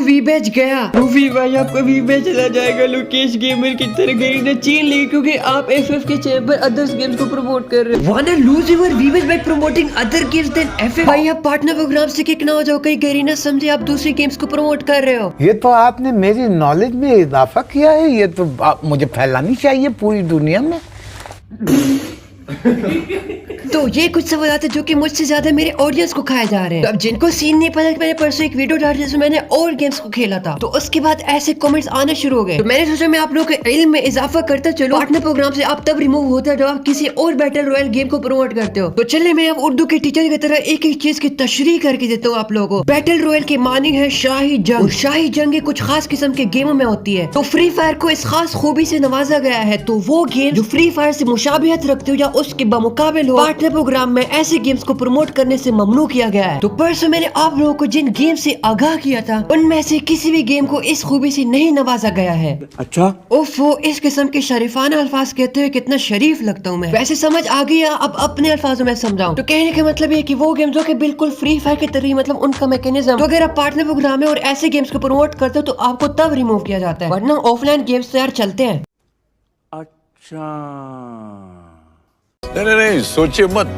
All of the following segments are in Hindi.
वी बैच गया। रूफी भाई आपका वी बैच चला जाएगा लोकेश गेमर की तरह गरीना चीन ली, क्योंकि आप एफएफ के चैनल पर अदर्स गेम्स को प्रमोट कर रहे हो। Wanna lose your V badge by promoting other games than FF. भाई आप पार्टनर प्रोग्राम से किक ना हो जाओ, कहीं गरीना समझे आप दूसरी गेम्स को प्रमोट कर रहे हो। ये तो आपने मेरी नॉलेज में इजाफा किया है, ये तो मुझे फैलानी चाहिए पूरी दुनिया में। तो ये कुछ सवाल आते जो कि मुझसे ज्यादा मेरे ऑडियंस को खाए जा रहे हैं। तो अब जिनको सीन नहीं पता कि मैंने परसों एक वीडियो डाली जिसमें मैंने और गेम्स को खेला था, तो उसके बाद ऐसे कमेंट्स आना शुरू हो गए। तो मैंने सोचा मैं आप लोगों के इल्म में इजाफा करता चलो। पार्टनर प्रोग्राम से आप तब रिमूव होता है जब आप किसी और बैटल रॉयल गेम को प्रमोट करते हो। तो चलिए मैं अब उर्दू के टीचर की तरह एक एक चीज की तशरीह करके देता हूँ आप लोगों को। बैटल रॉयल के मानी है शाही जंग। शाही जंग कुछ खास किस्म के गेमों में होती है। तो फ्री फायर को इस खास खूबी से नवाजा गया है। तो वो गेम जो फ्री फायर से मुशाबिहत रखते हो या उसके बमुकाबिल हो, पार्टनर प्रोग्राम में ऐसे गेम्स को प्रमोट करने से ममनू किया गया है। तो परसों मैंने आप लोगों को जिन गेम से आगाह किया था उनमें से किसी भी गेम को इस खूबी से नहीं नवाजा गया है। अच्छा उफ, वो इस किस्म के शरीफाना अल्फाज कहते हुए कितना शरीफ लगता हूँ मैं। वैसे समझ आ गया, अब अपने अल्फाजों में समझाऊं तो कहने का मतलब है कि वो गेम जो कि बिल्कुल फ्री फायर की तरह, मतलब उनका मैकेनिज्म, तो अगर आप पार्टनर प्रोग्राम में और ऐसे गेम्स को प्रमोट करते हो तो आपको तब रिमूव किया जाता है, वरना ऑफलाइन गेम्स तो यार चलते हैं। अच्छा नहीं सोचिए मत,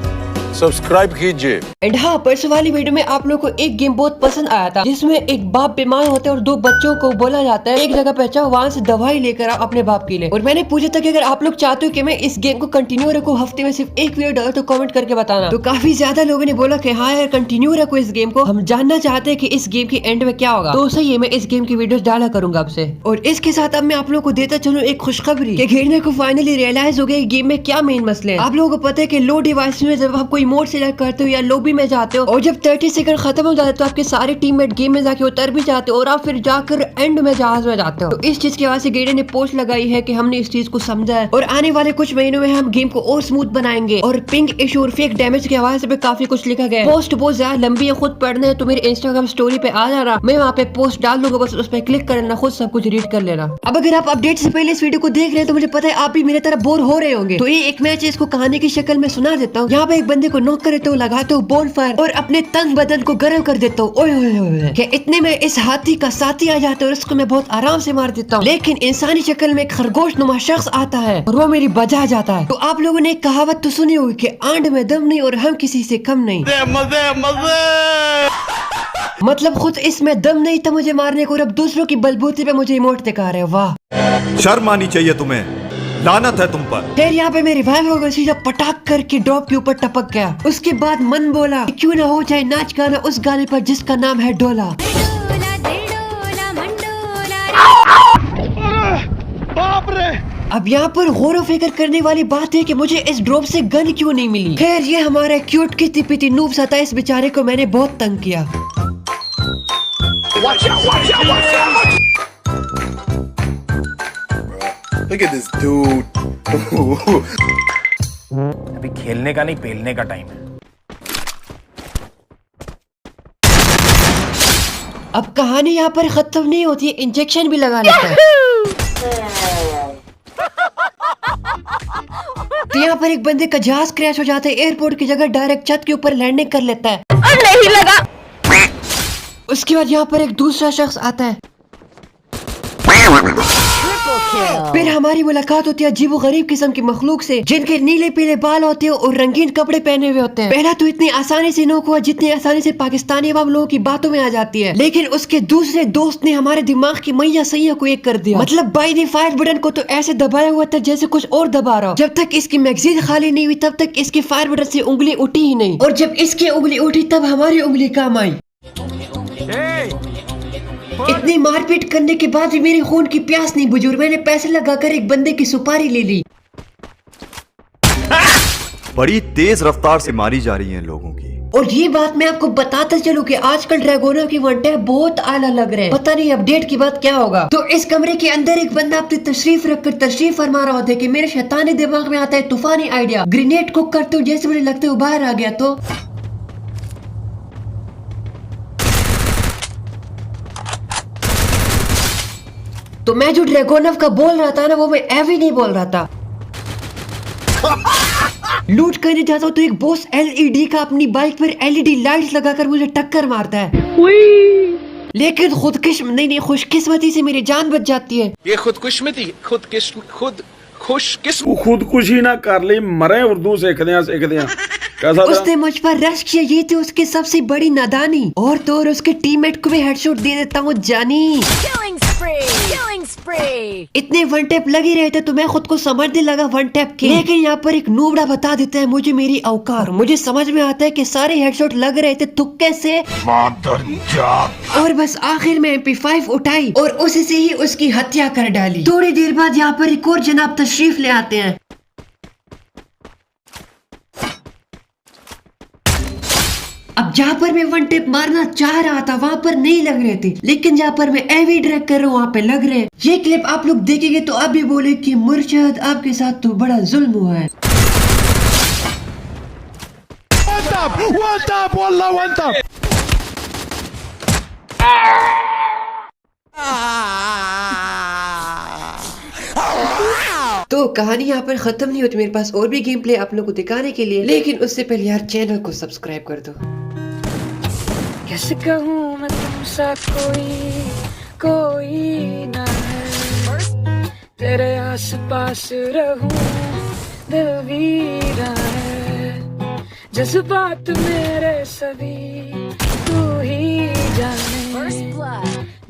सब्सक्राइब कीजिए। एंड हाँ, परसों वाली वीडियो में आप लोगों को एक गेम बहुत पसंद आया था जिसमें एक बाप बीमार होता है और दो बच्चों को बोला जाता है एक जगह पे जाओ, वहाँ से दवाई लेकर आओ अपने बाप के लिए। और मैंने पूछा था कि अगर आप लोग चाहते हो कि मैं इस गेम को कंटिन्यू रखूं, हफ्ते में सिर्फ एक वीडियो डालो, तो कमेंट करके बताना। तो काफी ज्यादा लोगों ने बोला कि हाँ यार कंटिन्यू रखो इस गेम को, हम जानना चाहते हैं कि इस गेम के एंड में क्या होगा। तो सही है, मैं इस गेम की वीडियो डाला करूंगा आपसे। और इसके साथ अब मैं आप लोग को देता चलूँ एक खुशखबरी कि घेरने को फाइनली रियलाइज हो गया गेम में क्या मेन मसले हैं। आप लोगों को पता है कि लो डिवाइस में जब आप कोई मोड सेलेक्ट करते हो या लॉबी में जाते हो और जब 30 सेकंड खत्म हो जाते हैं तो आपके सारे टीममेट गेम में जाके उतर भी जाते हो और आप फिर जाकर एंड में जहाज में जाते हो। तो इस चीज की वजह से गेडे ने पोस्ट लगाई है कि हमने इस चीज को समझा है और आने वाले कुछ महीनों में हम गेम को और स्मूथ बनाएंगे। और पिंग इशू और फेक डैमेज के हवाले से भी काफी कुछ लिखा गया है। पोस्ट बहुत ज्यादा लंबी है, खुद पढ़ना है तो मेरे इंस्टाग्राम स्टोरी पे आ जाना, मैं वहाँ पे पोस्ट डाल दूंगा, बस उस पर क्लिक कर लेना, खुद सब कुछ रीड कर लेना। अब अगर आप अपडेट से पहले इस वीडियो को देख रहे हैं तो मुझे पता है आप भी मेरे तरह बोर हो रहे होंगे। तो ये एक मैच इसको कहानी की शक्ल में सुना देता हूँ। यहाँ पे एक बंदे को नॉक करते हो, लगाते हो बोल फायर और अपने तंग बदन को गर्म कर देता हूँ। ओए ओए ओए, कि इतने में इस हाथी का साथी आ जाता है और उसको मैं बहुत आराम से मार देता हूँ। लेकिन इंसानी शक्ल में एक खरगोश नुमा शख्स आता है और वो मेरी बजा जाता है। तो आप लोगों ने एक कहावत तो सुनी होगी कि आंड में दम नहीं और हम किसी से कम नहीं। मतलब खुद इसमें दम नहीं था मुझे मारने को और अब दूसरों की बलबूते पे मुझे इमोट दिखा रहे हो। वाह, शर्म आनी चाहिए तुम्हें, लानत है तुम पर। फिर यहाँ पे मेरी रिवाइव हो गई, सीधा पटाख करके ड्रॉप के ऊपर टपक गया। उसके बाद मन बोला क्यों ना हो जाए नाच गाना उस गाने पर जिसका नाम है डोला। बाप रे। अब यहाँ पर गौर व फिक्र करने वाली बात है कि मुझे इस ड्रॉप से गन क्यों नहीं मिली। खैर ये हमारा क्यूट किसी पिटी नूब सा था, इस बेचारे को मैंने बहुत तंग किया। Look at this dude. अभी खेलने का नहीं पेलने का टाइम है। अब कहानी यहाँ पर खत्म नहीं होती है, इंजेक्शन भी लगा लेता है। तो यहाँ पर एक बंदे का जहाज क्रैश हो जाता है, एयरपोर्ट की जगह डायरेक्ट छत के ऊपर लैंडिंग कर लेता है और नहीं लगा। उसके बाद यहाँ पर एक दूसरा शख्स आता है, फिर हमारी मुलाकात होती है अजीब गरीब किस्म की मखलूक से जिनके नीले पीले बाल होते हैं और रंगीन कपड़े पहने हुए होते हैं। पहला तो इतनी आसानी से नोक हुआ जितनी आसानी से पाकिस्तानी अवाम लोगों की बातों में आ जाती है, लेकिन उसके दूसरे दोस्त ने हमारे दिमाग की मैया सैया को एक कर दिया। मतलब बाई दी फायर बटन को तो ऐसे दबाया हुआ था जैसे कुछ और दबा रहा हो। जब तक इसकी मैगजीन खाली नहीं हुई तब तक इसकी फायर बटन से उंगली उठी ही नहीं, और जब इसकी उंगली उठी तब हमारी उंगली काम आई। इतनी मारपीट करने के बाद भी मेरी खून की प्यास नहीं बुझी और मैंने पैसे लगाकर एक बंदे की सुपारी ले ली। बड़ी तेज रफ्तार से मारी जा रही हैं लोगों की। और ये बात मैं आपको बताता चलूं कि आजकल ड्रैगोना की वन टैप बहुत आला लग रहे हैं, पता नहीं अपडेट की बात क्या होगा। तो इस कमरे के अंदर एक बंदा अपनी तशरीफ रखकर तशरीफ फरमा रहा होता है कि मेरे शैतानी दिमाग में आता है तूफानी आइडिया, ग्रेनेड कुक करते हो जैसे मुझे लगता है बाहर आ गया। तो मैं जो ड्रैगोनव का बोल रहा था ना वो मैं एवी नहीं बोल रहा था। लूट करने जाता हूँ तो एक बॉस एलईडी का अपनी बाइक पर एलईडी लाइट्स लगाकर मुझे टक्कर मारता है। लेकिन नहीं खुशकिस्मती से मेरी जान बच जाती है। ये खुदकुशमती खुशकिस्मत वो खुदकुशी ना कर ली, मरे उर्दू सीखदे कैसा था? उसने मुझ पर रश किया, ये थी उसकी सबसे बड़ी नादानी। और तो और उसके टीममेट को भी हेडशॉट दे देता हूँ जानी। Killing spree! इतने वन टैप लग ही रहे थे तो मैं खुद को समझने लगा वन टैप के। लेकिन यहाँ पर एक नूबड़ा बता देता है मुझे मेरी औकात। मुझे समझ में आता है कि सारे हेडशॉट लग रहे थे तुक्के से। और बस आखिर में MP5 उठाई और उसी से ही उसकी हत्या कर डाली। थोड़ी देर बाद यहाँ पर एक और जनाब तशरीफ ले आते हैं। अब जहाँ पर मैं वन टिप मारना चाह रहा था वहाँ पर नहीं लग रहे थे, लेकिन जहाँ पर मैं एवी ड्रैग कर रहा हूँ वहाँ पे लग रहे हैं। ये क्लिप आप लोग देखेंगे तो आप भी बोले कि मुर्शद आपके साथ तो बड़ा जुल्म हुआ है। तो कहानी यहाँ पर खत्म नहीं होती, मेरे पास और भी गेम प्ले आप लोगों को दिखाने के लिए, लेकिन उससे पहले यार चैनल को सब्सक्राइब कर दो। कैसे कहूँ मैं तुमसा कोई ना है, तेरे आस पास रहूं दिल वीरा है, जज्बात मेरे सभी तू ही जाने,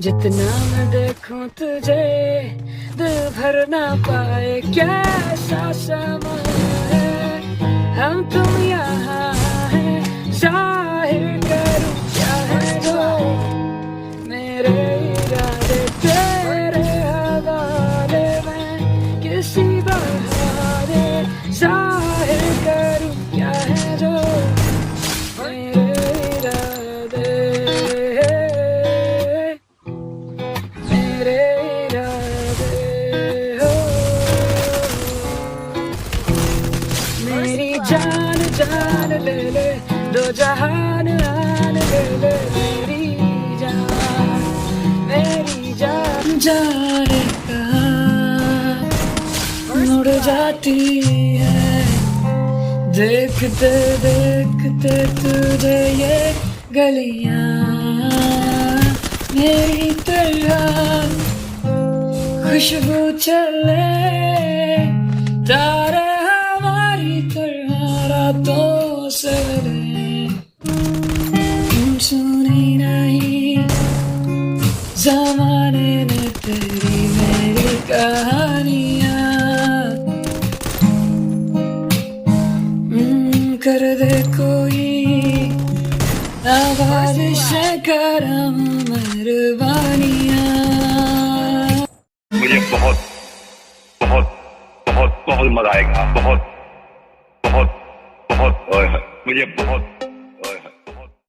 जितना मैं देखूं तुझे दिल भर ना पाए, कैसा समा है हम तुम यहाँ हैं, जाहिर करूं क्या है जो मेरे इरादे तेरे हवाले में, किसी बहाने जाहिर करूं क्या है जो मेरे इरादे, मेरे इरादे हो। मेरी जान जान ले ले, दो जहान आन ले ले, मेरी जान जाने कहाँ मुड़ जाती है, देखते देखते तुझे ये गलियां, मेरी तरह खुशबू चले तारे हमारी तरह रातों से सुनी नहीं ज़माने ने तेरी मेरी कहानियाँ, कर दे कोई आवाज़ से करम मेहरबानियाँ। मुझे बहुत बहुत बहुत बहुत मजा आएगा, बहुत बहुत बहुत मुझे बहुत